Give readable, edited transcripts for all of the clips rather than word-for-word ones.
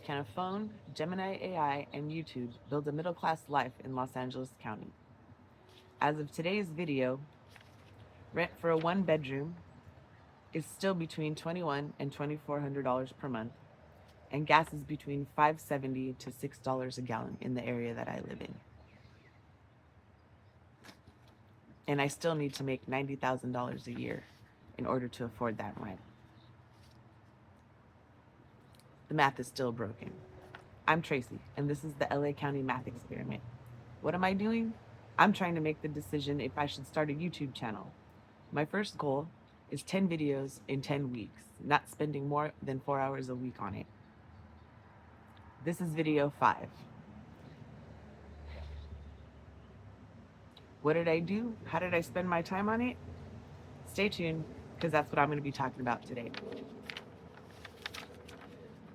Can a phone, Gemini AI, and YouTube build a middle class life in Los Angeles County? As of today's video, rent for a one bedroom is still between $2,100 and $2,400 per month, and gas is between $5.70 to $6 a gallon in the area that I live in. And I still need to make $90,000 a year in order to afford that rent. The math is still broken. I'm Tracy, and this is the LA County Math Experiment. What am I doing? I'm trying to make the decision if I should start a YouTube channel. My first goal is 10 videos in 10 weeks, not spending more than 4 hours a week on it. This is video 5. What did I do? How did I spend my time on it? Stay tuned, because that's what I'm going to be talking about today.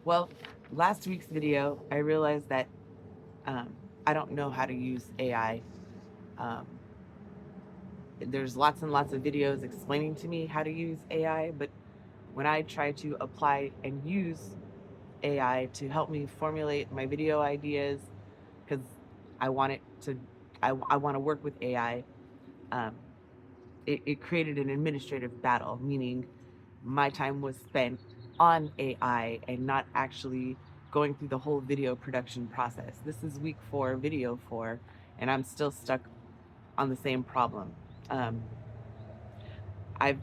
Well, last week's video, I realized that I don't know how to use AI. Um, there's lots and lots of videos explaining to me how to use AI, but when I try to apply and use AI to help me formulate my video ideas, because I want it to, I want to work with AI, um, it created an administrative battle, meaning my time was spent on AI and not actually going through the whole video production process. This is week 4, video 4, and I'm still stuck on the same problem. Um, I've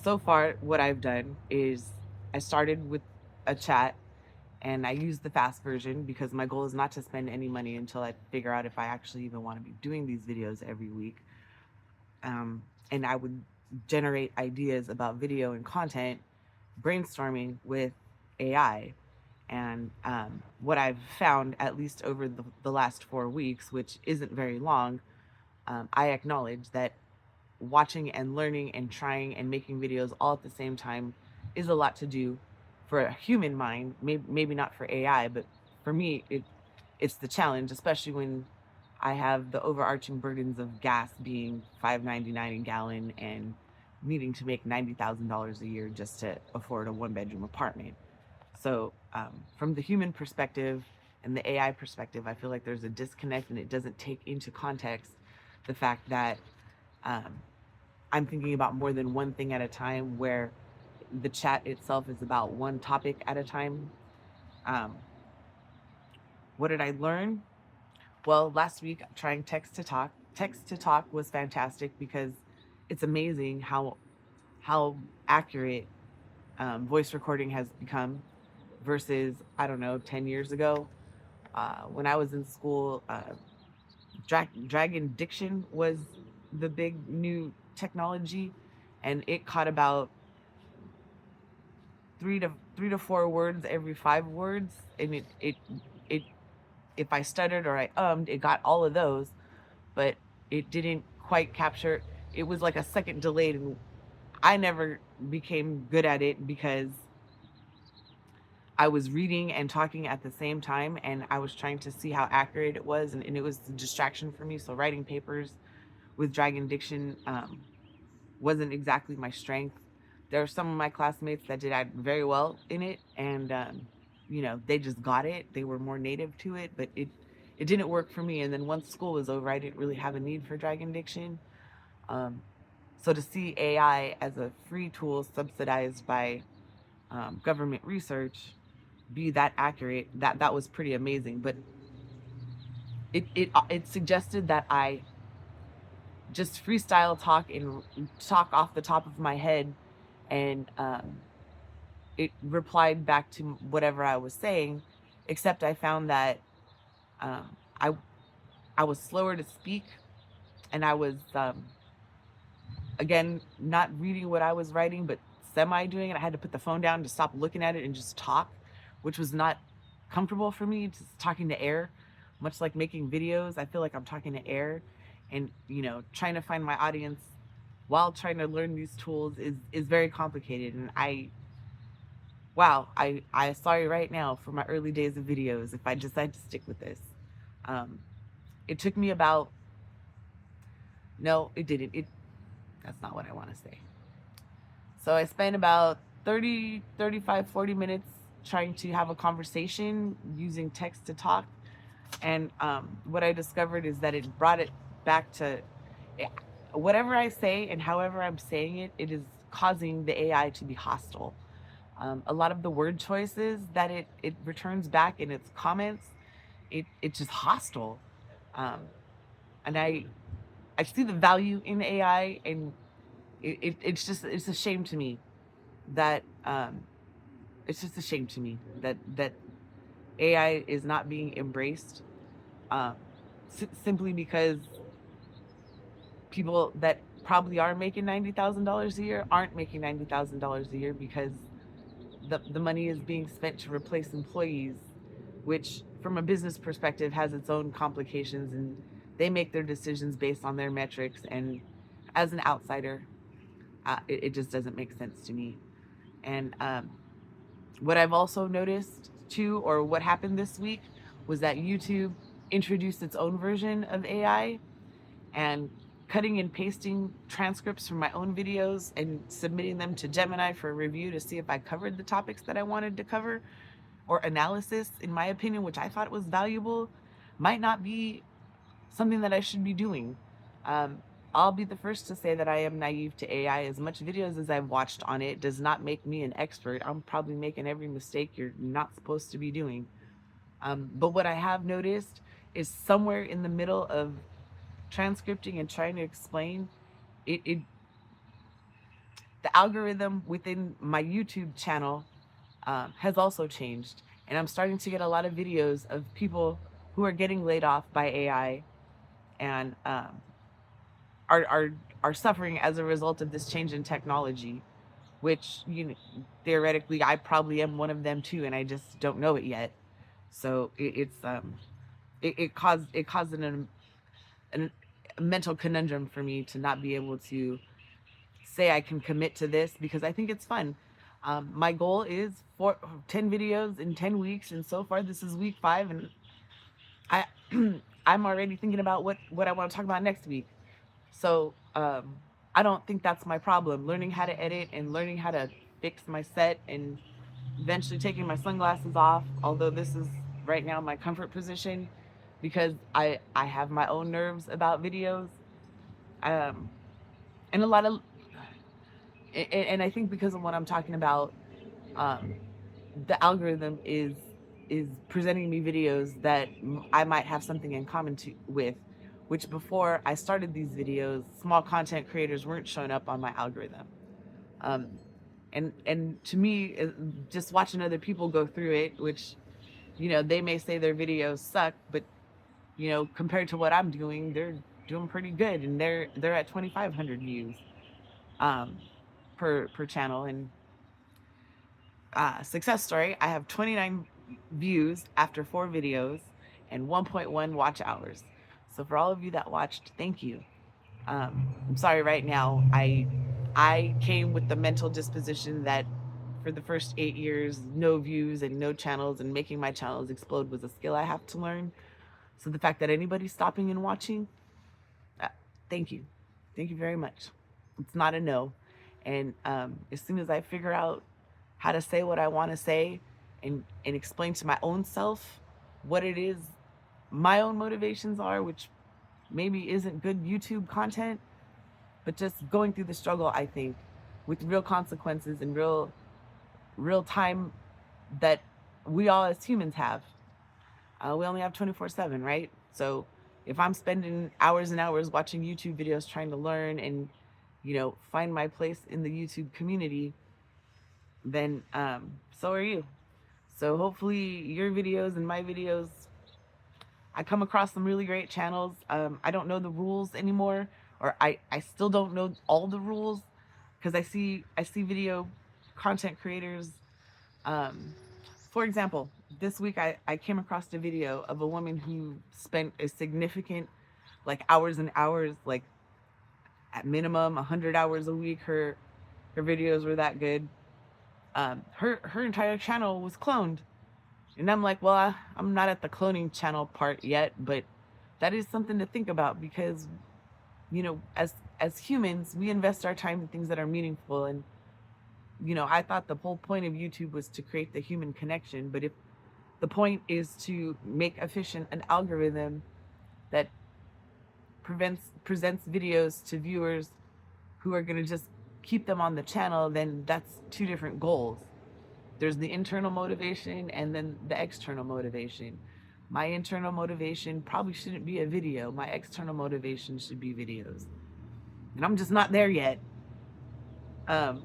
so far what I've done is I started with a chat and I used the fast version because my goal is not to spend any money until I figure out if I actually even want to be doing these videos every week. And I would generate ideas about video and content, brainstorming with AI. And what I've found, at least over the last 4 weeks, which isn't very long, I acknowledge that watching and learning and trying and making videos all at the same time is a lot to do for a human mind. Maybe not for AI, but for me, it's the challenge, especially when I have the overarching burdens of gas being $5.99 a gallon and needing to make $90,000 a year just to afford a one-bedroom apartment. So, from the human perspective and the AI perspective, I feel like there's a disconnect, and it doesn't take into context the fact that um, I'm thinking about more than one thing at a time, where the chat itself is about one topic at a time. Um, what did I learn? Well, last week trying text to talk was fantastic because it's amazing how accurate voice recording has become versus, I don't know, 10 years ago. When I was in school, Dragon Diction was the big new technology, and it caught about three to four words every 5 words, and it if I stuttered or I it got all of those, but it didn't quite capture. It was like a second delayed, and I never became good at it because I was reading and talking at the same time, and I was trying to see how accurate it was, and it was a distraction for me. So writing papers with Dragon Diction wasn't exactly my strength. There are some of my classmates that did very well in it, and they just got it. They were more native to it, but it didn't work for me. And then once school was over, I didn't really have a need for Dragon Diction. Um, so to see AI as a free tool subsidized by government research be that accurate, that was pretty amazing. But it suggested that I just freestyle talk and talk off the top of my head, and it replied back to whatever I was saying, except I found that um, I I was slower to speak, and I was again not reading what I was writing, but semi doing it. I had to put the phone down to stop looking at it and just talk, which was not comfortable for me. Just talking to air, much like making videos. I feel like I'm talking to air, and trying to find my audience while trying to learn these tools is very complicated. And I sorry right now for my early days of videos if I decide to stick with this. Um, it took me about no, it didn't. That's not what I want to say. So I spent about 30, 35, 40 minutes trying to have a conversation using text to talk. And what I discovered is that it brought it back to whatever I say and however I'm saying it, it is causing the AI to be hostile. A lot of the word choices that it returns back in its comments, it's just hostile. Um, and I see the value in AI, and it's a shame to me that it's just a shame to me that AI is not being embraced, um, simply because people that probably are making $90,000 a year aren't making $90,000 a year because the money is being spent to replace employees, which from a business perspective has its own complications, and they make their decisions based on their metrics. And as an outsider, it just doesn't make sense to me. And what I've also noticed too, or what happened this week, was that YouTube introduced its own version of AI, and cutting and pasting transcripts from my own videos and submitting them to Gemini for review to see if I covered the topics that I wanted to cover, or analysis, in my opinion, which I thought was valuable, might not be something that I should be doing. Um, I'll be the first to say that I am naive to AI. As much videos as I've watched on it does not make me an expert. I'm probably making every mistake you're not supposed to be doing. But what I have noticed is somewhere in the middle of transcripting and trying to explain it, the algorithm within my YouTube channel has also changed, and I'm starting to get a lot of videos of people who are getting laid off by AI, and are are are suffering as a result of this change in technology, which, theoretically I probably am one of them too, and I just don't know it yet. So it caused an a mental conundrum for me to not be able to say I can commit to this because I think it's fun. My goal is for 10 videos in 10 weeks, and so far this is week 5, and I I'm already thinking about what I want to talk about next week. So I don't think that's my problem. Learning how to edit and learning how to fix my set, and eventually taking my sunglasses off, although this is right now my comfort position because I have my own nerves about videos. Um, and a lot of and I think because of what I'm talking about, um, the algorithm is presenting me videos that I might have something in common with, which before I started these videos, small content creators weren't showing up on my algorithm. Um, and to me, just watching other people go through it, which, they may say their videos suck, but compared to what I'm doing, they're doing pretty good, and they're at 2,500 views um, per channel. And success story, I have 29 views after 4 videos and 1.1 watch hours. So for all of you that watched, thank you. I'm sorry right now. I came with the mental disposition that for the first 8 years, no views and no channels, and making my channels explode was a skill I have to learn. So the fact that anybody's stopping and watching, uh, thank you. Thank you very much. It's not a no. And as soon as I figure out how to say what I want to say, and explain to my own self what it is my own motivations are, which maybe isn't good YouTube content, but just going through the struggle, I think, with real consequences and real time that we all as humans have. We only have 24/7, right? So if I'm spending hours and hours watching YouTube videos trying to learn and find my place in the YouTube community, then so are you. So hopefully your videos and my videos, I come across some really great channels. I don't know the rules anymore, or I still don't know all the rules, because I see video content creators. Um, for example, this week I came across a video of a woman who spent a significant, like, hours and hours, like at minimum 100 hours a week. Her videos were that good. Her entire channel was cloned. And I'm like, well, I'm not at the cloning channel part yet, but that is something to think about because, as humans, we invest our time in things that are meaningful, and I thought the whole point of YouTube was to create the human connection. But if the point is to make efficient an algorithm that presents videos to viewers who are going to just keep them on the channel, then that's two different goals. There's the internal motivation and then the external motivation. My internal motivation probably shouldn't be a video. My external motivation should be videos. And I'm just not there yet. Um,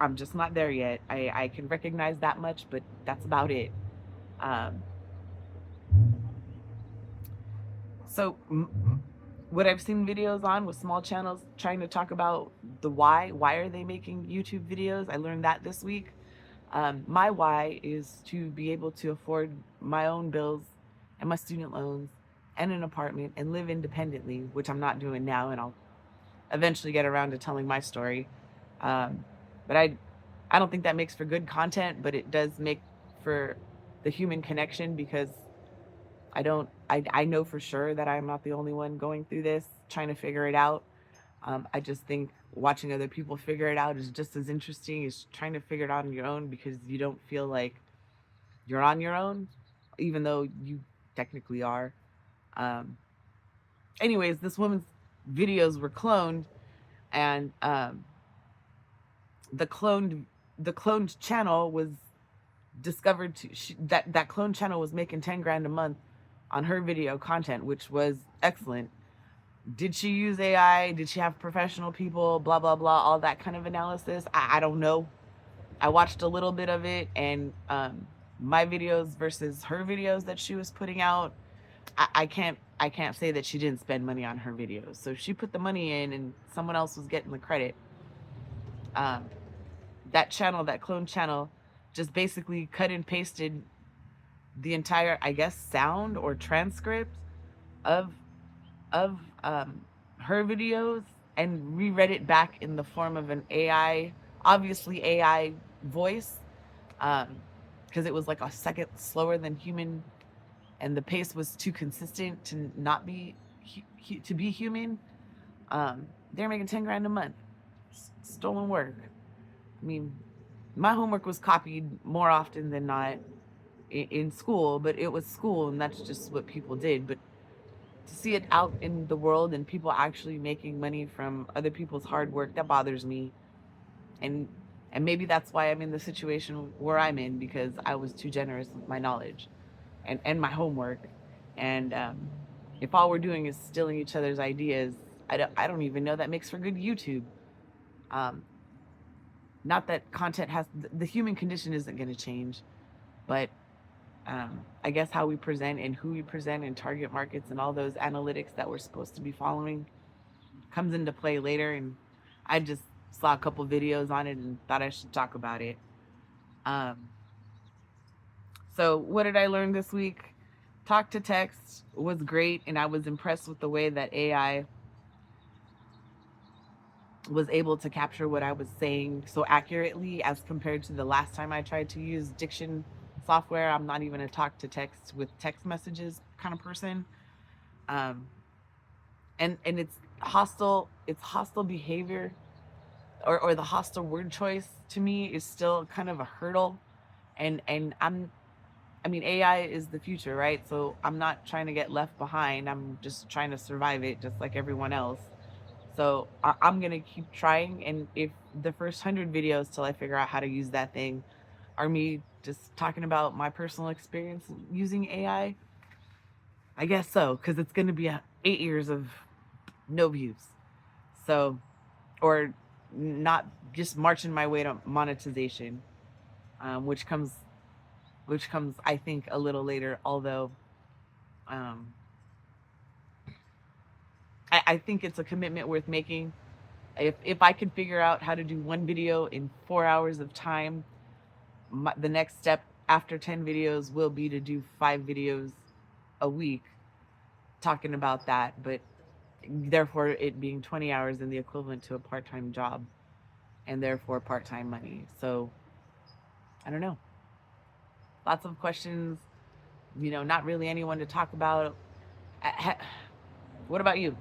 I'm just not there yet. I can recognize that much, but that's about it. Um, so what I've seen videos on with small channels trying to talk about the why. Why are they making YouTube videos? I learned that this week. My why is to be able to afford my own bills and my student loans and an apartment and live independently, which I'm not doing now, and I'll eventually get around to telling my story. But I don't think that makes for good content, but it does make for the human connection, because I know for sure that I'm not the only one going through this, trying to figure it out. I just think watching other people figure it out is just as interesting as trying to figure it out on your own, because you don't feel like you're on your own, even though you technically are. Um, Anyways, this woman's videos were cloned, and the cloned the cloned channel was discovered that cloned channel was making 10 grand a month on her video content, which was excellent. Did she use AI? Did she have professional people? Blah, blah, blah, all that kind of analysis. I don't know. I watched a little bit of it, and my videos versus her videos that she was putting out, I can't say that she didn't spend money on her videos. So she put the money in and someone else was getting the credit. Um, that channel, that clone channel, just basically cut and pasted the entire, I guess, sound or transcript of of her videos and reread it back in the form of an AI, obviously AI voice, because it was like a second slower than human, and the pace was too consistent to not be to be human. They're making 10 grand a month. Stolen work. I mean, my homework was copied more often than not in school, but it was school, and that's just what people did. But to see it out in the world and people actually making money from other people's hard work, that bothers me. And and maybe that's why I'm in the situation where I'm in, because I was too generous with my knowledge and my homework. And if all we're doing is stealing each other's ideas, I don't even know that makes for good YouTube. Um, Not that content has, the human condition isn't going to change, but I guess how we present and who we present and target markets and all those analytics that we're supposed to be following comes into play later. And I just saw a couple videos on it and thought I should talk about it. Um, so what did I learn this week? Talk to text was great, and I was impressed with the way that AI was able to capture what I was saying so accurately as compared to the last time I tried to use diction software. I'm not even a talk to text with text messages kind of person. Um, and it's hostile behavior, or the hostile word choice to me is still kind of a hurdle. And I mean, AI is the future, right? So I'm not trying to get left behind. I'm just trying to survive it just like everyone else. So I'm going to keep trying. And if the first 100 videos till I figure out how to use that thing are me just talking about my personal experience using I guess so, because it's going to be 8 years of no views. So, or not, just marching my way to monetization, which comes, I think, a little later. Although, um, I think it's a commitment worth making. If I could figure out how to do one video in 4 hours of time, the next step after 10 videos will be to do 5 videos a week talking about that. But therefore, it being 20 hours and the equivalent to a part-time job, and therefore part-time money. So I don't know. Lots of questions. Not really anyone to talk about. What about you?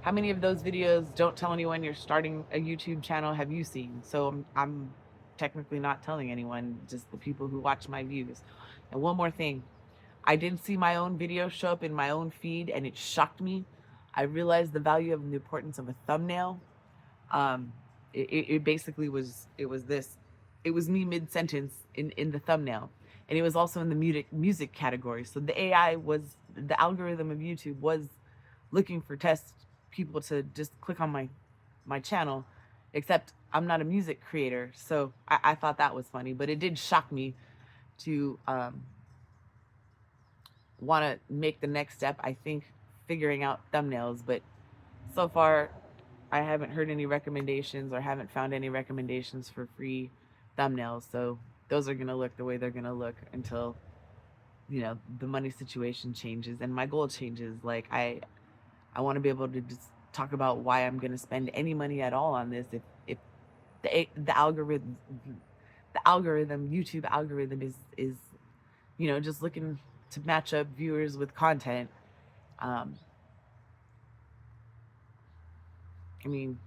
How many of those videos, don't tell anyone you're starting a YouTube channel, have you seen? So I'm technically not telling anyone, just the people who watch my views. And one more thing, I did see my own video show up in my own feed and it shocked me. I realized the value of the importance of a thumbnail. Um, it basically was this. It was me mid sentence in the thumbnail, and it was also in the music category. So the AI was, the algorithm of YouTube was looking for test people to just click on my channel, except I'm not a music creator, so I thought that was funny. But it did shock me to want to make the next step. I think figuring out thumbnails, but so far I haven't heard any recommendations or haven't found any recommendations for free thumbnails. So those are going to look the way they're going to look until, the money situation changes and my goal changes. Like I want to be able to just talk about why I'm going to spend any money at all on this. If the algorithm, YouTube algorithm is, just looking to match up viewers with content. Um, I mean,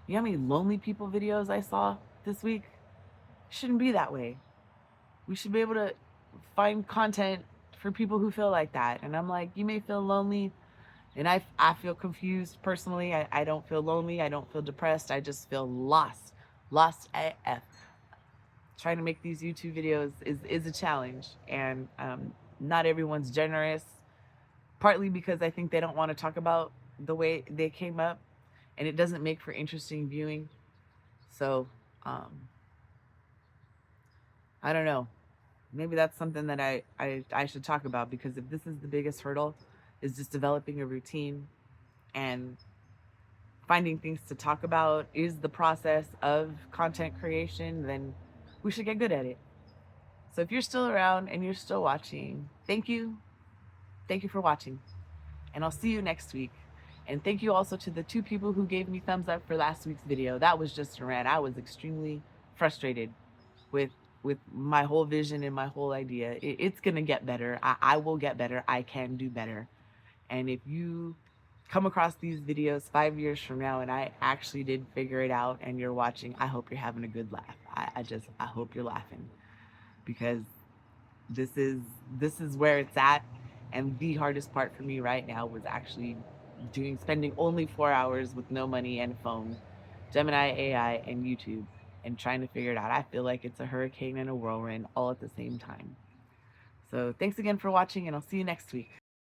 you know how many lonely people videos I saw this week? Shouldn't be that way. We should be able to find content for people who feel like that. And I'm like, you may feel lonely, and I feel confused personally. I don't feel lonely. I don't feel depressed. I just feel lost AF. Trying to make these YouTube videos is a challenge, and not everyone's generous. Partly because I think they don't want to talk about the way they came up, and it doesn't make for interesting viewing. So I don't know. Maybe that's something that I should talk about, because if this is the biggest hurdle, is just developing a routine and finding things to talk about is the process of content creation, then we should get good at it. So if you're still around and you're still watching, thank you. Thank you for watching. And I'll see you next week. And thank you also to the 2 people who gave me thumbs up for last week's video. That was just a rant. I was extremely frustrated with my whole vision and my whole idea. It's gonna get better. I will get better. I can do better. And if you come across these videos 5 years from now and I actually did figure it out and you're watching, I hope you're having a good laugh. I hope you're laughing, because this is where it's at. And the hardest part for me right now was actually spending only 4 hours with no money and a phone, Gemini AI and YouTube, and trying to figure it out. I feel like it's a hurricane and a whirlwind all at the same time. So thanks again for watching, and I'll see you next week.